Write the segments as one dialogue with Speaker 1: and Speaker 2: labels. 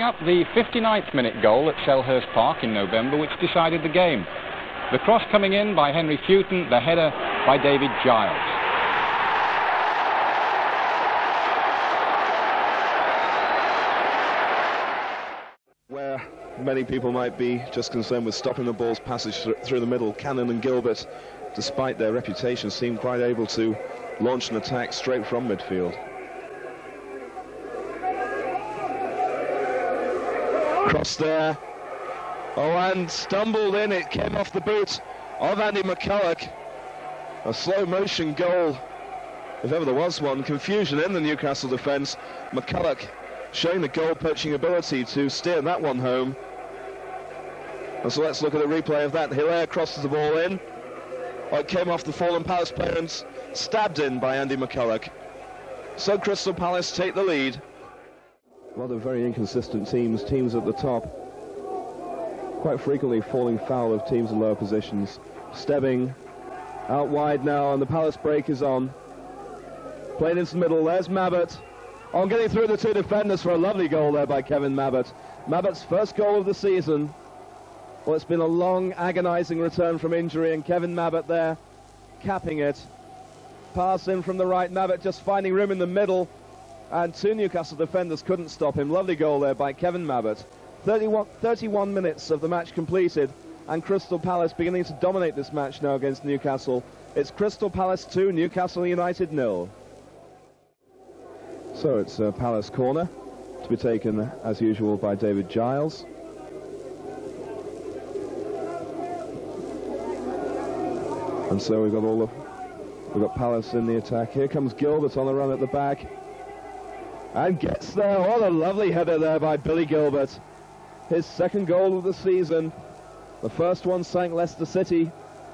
Speaker 1: up the 59th minute goal at Selhurst Park in November, which decided the game. The cross coming in by Henry Fewton, the header by David Giles.
Speaker 2: Where many people might be just concerned with stopping the ball's passage through the middle, Cannon and Gilbert, despite their reputation, seem quite able to launch an attack straight from midfield. Cross there. Oh, and stumbled in. It came off the boot of Andy McCulloch. A slow motion goal, if ever there was one. Confusion in the Newcastle defence. McCulloch showing the goal-poaching ability to steer that one home. And so let's look at a replay of that. Hilaire crosses the ball in. Oh, it came off the fallen Palace player and stabbed in by Andy McCulloch. So Crystal Palace take the lead. A lot of very inconsistent teams at the top, quite frequently falling foul of teams in lower positions. Stebbing out wide now, and the Palace break is on. Playing into the middle, there's Mabbott. On getting through the two defenders for a lovely goal there by Kevin Mabbott. Mabbott's first goal of the season. Well, it's been a long, agonising return from injury, and Kevin Mabbott there, capping it. Pass in from the right, Mabbott just finding room in the middle, and two Newcastle defenders couldn't stop him. Lovely goal there by Kevin Mabbott. 31 minutes of the match completed, and Crystal Palace beginning to dominate this match now against Newcastle. It's Crystal Palace 2, Newcastle United 0. So it's a Palace corner to be taken, as usual, by David Giles. And so we've got Palace in the attack. Here comes Gilbert on the run at the back. And gets there. What a lovely header there by Billy Gilbert. His second goal of the season. The first one sank Leicester City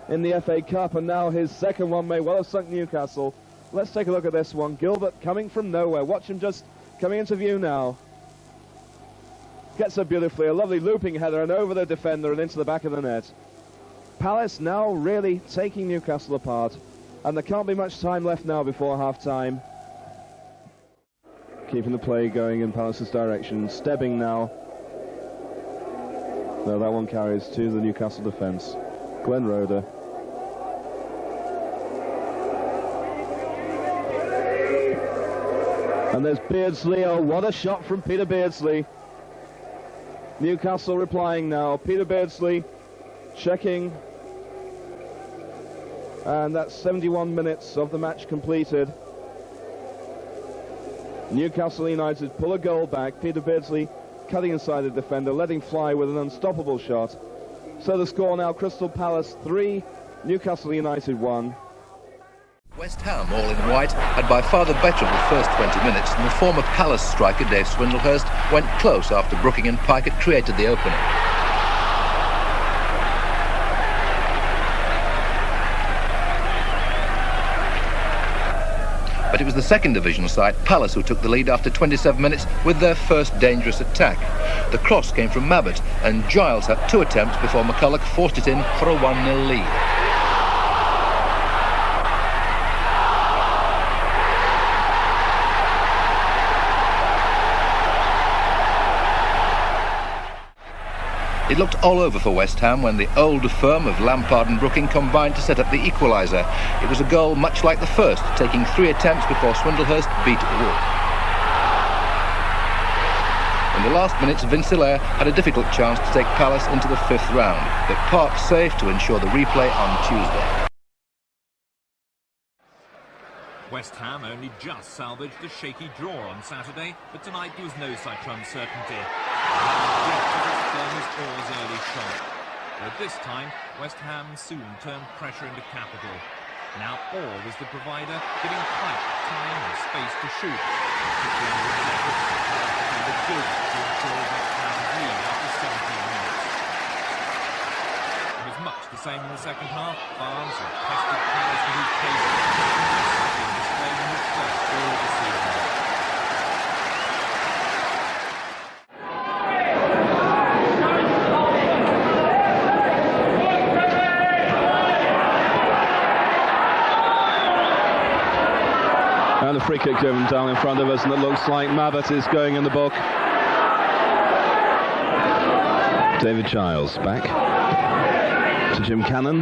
Speaker 2: in the FA Cup, and now his second one may well have sunk Newcastle. Let's take a look at this one. Gilbert coming from nowhere. Watch him just coming into view now. Gets it beautifully. A lovely looping header and over the defender and into the back of the net. Palace now really taking Newcastle apart, and there can't be much time left now before half-time. Keeping the play going in Palace's direction. Stebbing now. No, that one carries to the Newcastle defence. Glenn Roeder. And there's Beardsley. Oh, what a shot from Peter Beardsley. Newcastle replying now. Peter Beardsley checking. And that's 71 minutes of the match completed. Newcastle United pull a goal back. Peter Beardsley cutting inside the defender, letting fly with an unstoppable shot. So the score now, Crystal Palace 3, Newcastle United 1.
Speaker 3: West Ham, all in white, had by far the better of the first 20 minutes, and the former Palace striker Dave Swindlehurst went close after Brooking and Pike had created the opening. But it was the second division side, Palace, who took the lead after 27 minutes with their first dangerous attack. The cross came from Mabbott, and Giles had two attempts before McCulloch forced it in for a 1-0 lead. It looked all over for West Ham when the older firm of Lampard and Brooking combined to set up the equaliser. It was a goal much like the first, taking 3 attempts before Swindlehurst beat Wood. In the last minutes, Vince Hilaire had a difficult chance to take Palace into the 5th round, but parked safe to ensure the replay on Tuesday.
Speaker 4: West Ham only just salvaged a shaky draw on Saturday, but tonight there was no such uncertainty. His oars early shot. But this time, West Ham soon turned pressure into capital. Now Orr was the provider, giving Pike time and space to shoot. The good to ensure West Ham's lead after 17 minutes. It was much the same in the second half. Barnes and pested Palace with his pace, displaying his first goal of the season.
Speaker 2: And a free kick given down in front of us, and it looks like Mabbott is going in the book. David Giles back to Jim Cannon.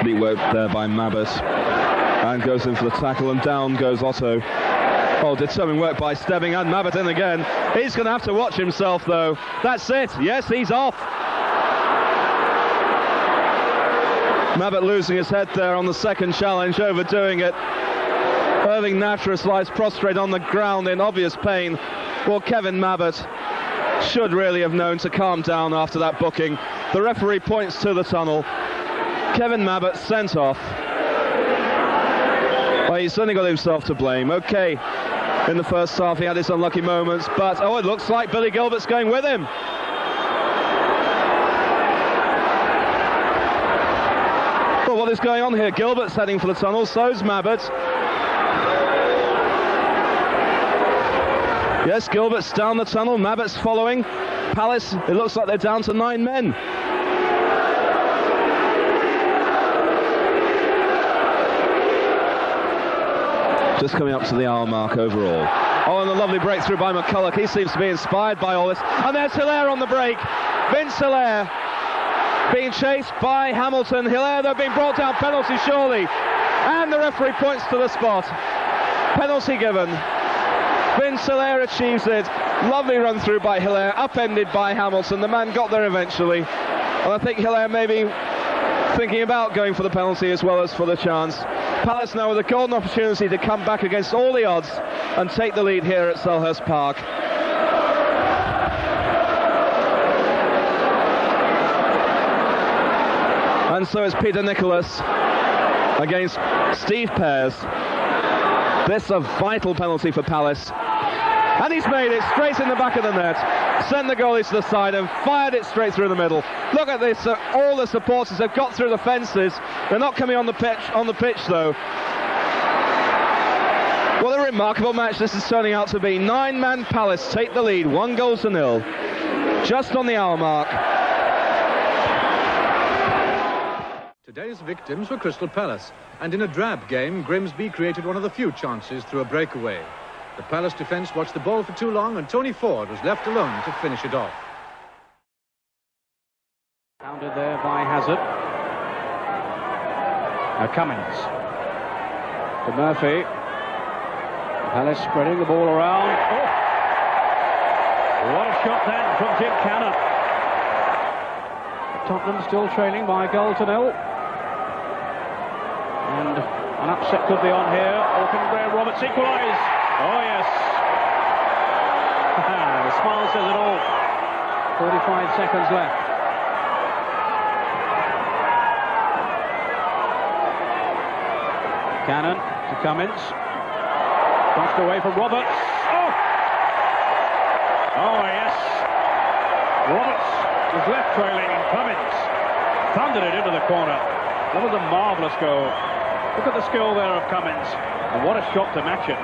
Speaker 2: Neat work there by Mabbott, and goes in for the tackle, and down goes Otto. Oh, determined work by Stebbing, and Mabbott in again. He's going to have to watch himself though. That's it. Yes, he's off. Mabbott losing his head there on the second challenge, overdoing it. Irving Nattrass lies prostrate on the ground in obvious pain. Well, Kevin Mabbott should really have known to calm down after that booking. The referee points to the tunnel. Kevin Mabbott sent off. Well, he's certainly got himself to blame. Okay, in the first half he had his unlucky moments, but oh, it looks like Billy Gilbert's going with him. Well, what is going on here? Gilbert's heading for the tunnel, so's Mabbott. Yes, Gilbert's down the tunnel, Mabbott's following. Palace, it looks like they're down to 9 men. Just coming up to the hour mark overall. Oh, and a lovely breakthrough by McCulloch. He seems to be inspired by all this. And there's Hilaire on the break. Vince Hilaire being chased by Hamilton. Hilaire, though, being brought down. Penalty, surely. And the referee points to the spot. Penalty given. Vince Hilaire achieves it. Lovely run through by Hilaire, upended by Hamilton. The man got there eventually. And I think Hilaire may be thinking about going for the penalty as well as for the chance. Palace now with a golden opportunity to come back against all the odds and take the lead here at Selhurst Park. And so is Peter Nicholas against Steve Pears. This is a vital penalty for Palace. And he's made it straight in the back of the net. Sent the goalie to the side and fired it straight through the middle. Look at this, all the supporters have got through the fences. They're not coming on the pitch though. What a remarkable match this is turning out to be. 9-man Palace take the lead, 1-0. Just on the hour mark.
Speaker 5: Today's victims were Crystal Palace, and in a drab game, Grimsby created one of the few chances through a breakaway. The Palace defence watched the ball for too long, and Tony Ford was left alone to finish it off.
Speaker 6: Pounded there by Hazard. Now Cummins to Murphy. Palace spreading the ball around. Oh! What a shot then from Jim Cannon. Tottenham still trailing by a goal to 0. And an upset could be on here. Or can Graham Roberts equalise? Oh yes. The smile says it all. 45 seconds left. Cannon to Cummins. Crossed away from Roberts. Oh! Oh yes. Roberts was left trailing and Cummins thundered it into the corner. That was a marvellous goal. Look at the skill there of Cummins. And what a shot to match it.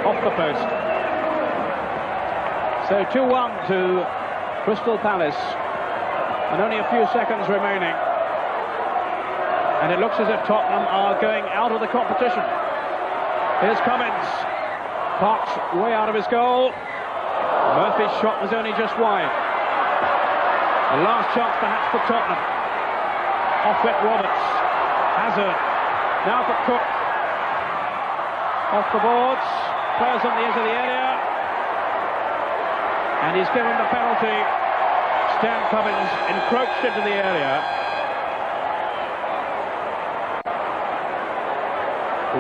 Speaker 6: Off the post. So 2-1 to Crystal Palace. And only a few seconds remaining. And it looks as if Tottenham are going out of the competition. Here's Cummins. Parks way out of his goal. Murphy's shot was only just wide. The last chance perhaps for Tottenham. Off it Roberts. Hazard. Now for Cook. Off the boards. Players on the edge of the area. And he's given the penalty. Stan Cummins encroached into the area.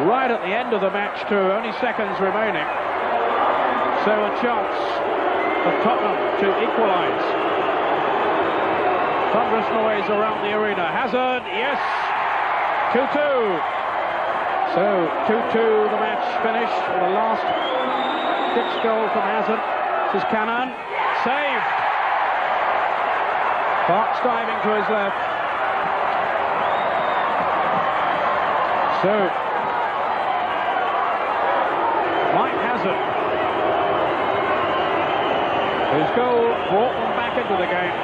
Speaker 6: Right at the end of the match too, only seconds remaining. So a chance for Tottenham to equalise. Thunderous noise around the arena. Hazard, yes, 2-2. So 2-2 the match finished with the last ditch goal from Hazard. This is Cannon, saved. Parks diving to his left. So Mike Hazard, whose goal brought them back into the game,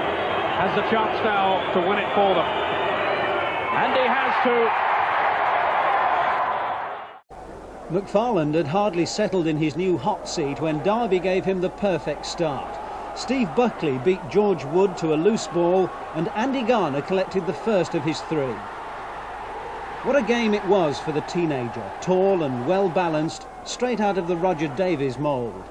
Speaker 6: has the chance now to win it for them. And he has to.
Speaker 7: McFarland had hardly settled in his new hot seat when Derby gave him the perfect start. Steve Buckley beat George Wood to a loose ball and Andy Garner collected the first of his 3. What a game it was for the teenager, tall and well balanced, straight out of the Roger Davies mould.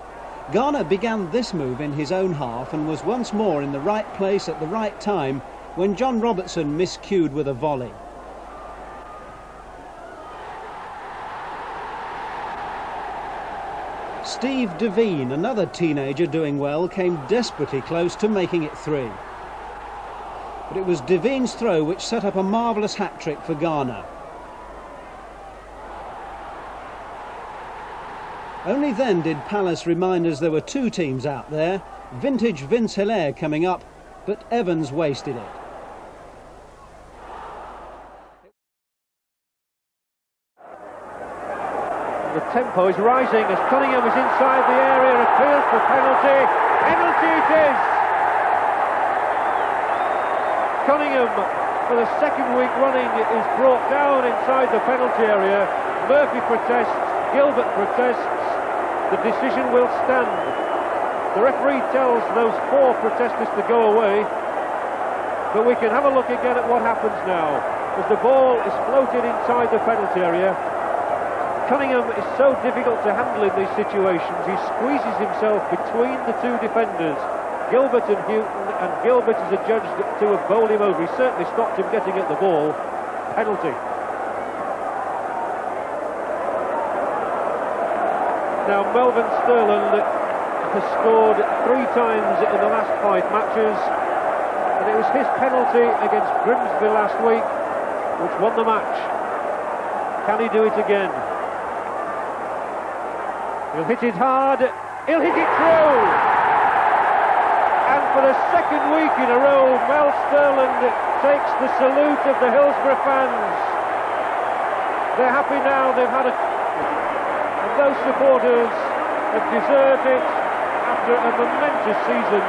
Speaker 7: Garner began this move in his own half and was once more in the right place at the right time when John Robertson miscued with a volley. Steve Devine, another teenager doing well, came desperately close to making it 3. But it was Devine's throw which set up a marvellous hat-trick for Garner. Only then did Palace remind us there were 2 teams out there, vintage Vince Hilaire coming up, but Evans wasted it.
Speaker 6: The tempo is rising as Cunningham is inside the area, appeals for penalty. Penalty it is! Cunningham, for the second week running, is brought down inside the penalty area. Murphy protests, Gilbert protests. The decision will stand. The referee tells those 4 protesters to go away. But we can have a look again at what happens now. As the ball is floated inside the penalty area, Cunningham is so difficult to handle in these situations. He squeezes himself between the 2 defenders, Gilbert and Houghton, and Gilbert is adjudged to have bowled him over. He certainly stopped him getting at the ball. Penalty. Now Melvin Sterland has scored 3 times in the last 5 matches, and it was his penalty against Grimsby last week which won the match. Can he do it again? He'll hit it hard, he'll hit it through! And for the second week in a row, Mel Sterland takes the salute of the Hillsborough fans. They're happy now, they've had a... And those supporters have deserved it after a momentous season.